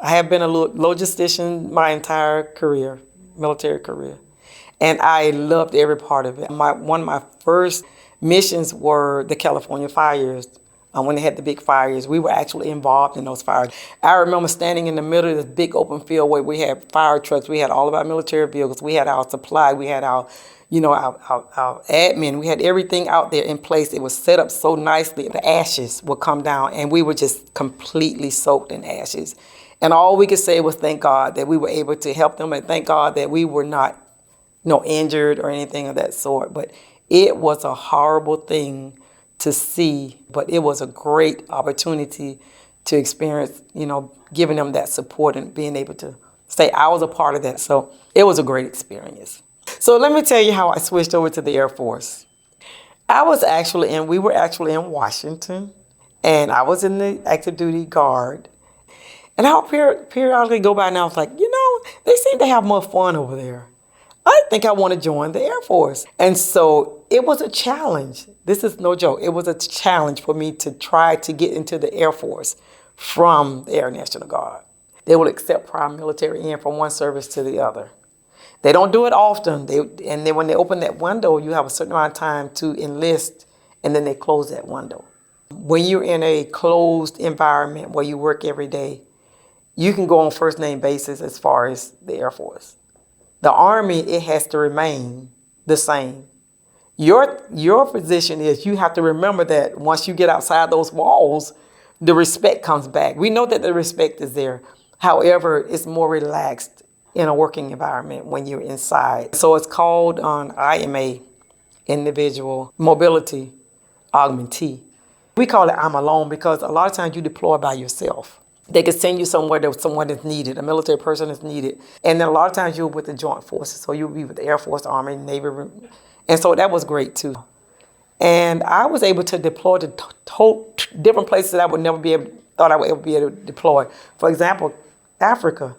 I have been a logistician my entire career, military career, and I loved every part of it. One of my first missions were the California fires. When they had the big fires, we were actually involved in those fires. I remember standing in the middle of this big open field where we had fire trucks, we had all of our military vehicles, we had our supply, we had our, our admin, we had everything out there in place. It was set up so nicely. The ashes would come down, and we were just completely soaked in ashes. And all we could say was thank God that we were able to help them, and thank God that we were not, injured or anything of that sort. But it was a horrible thing to see, but it was a great opportunity to experience, giving them that support and being able to say I was a part of that. So it was a great experience. So let me tell you how I switched over to the Air Force. We were actually in Washington, and I was in the active duty guard. And I'll periodically go by and I was like, they seem to have more fun over there. I think I want to join the Air Force. And so it was a challenge. This is no joke. It was a challenge for me to try to get into the Air Force from the Air National Guard. They will accept prior military in from one service to the other. They don't do it often. And then when they open that window, you have a certain amount of time to enlist, and then they close that window. When you're in a closed environment where you work every day, you can go on first name basis as far as the Air Force. The Army, it has to remain the same. Your position is you have to remember that once you get outside those walls, the respect comes back. We know that the respect is there. However, it's more relaxed in a working environment when you're inside. So it's called IMA, Individual Mobility Augmentee. We call it I'm alone because a lot of times you deploy by yourself. They could send you somewhere that someone is needed, a military person is needed. And then a lot of times you're with the joint forces. So you'll be with the Air Force, Army, Navy. And so that was great too. And I was able to deploy to different places that I would never thought I would ever be able to deploy. For example, Africa.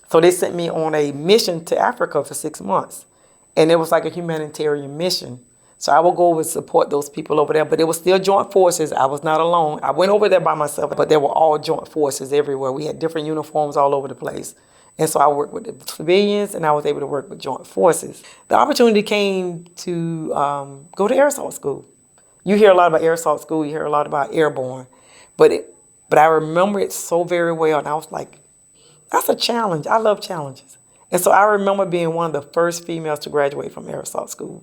So they sent me on a mission to Africa for 6 months. And it was like a humanitarian mission. So I will go over and support those people over there, but it was still joint forces. I was not alone. I went over there by myself, but they were all joint forces everywhere. We had different uniforms all over the place. And so I worked with the civilians, and I was able to work with joint forces. The opportunity came to go to air assault school. You hear a lot about air assault school. You hear a lot about airborne. But I remember it so very well, and I was like, that's a challenge. I love challenges. And so I remember being one of the first females to graduate from air assault school.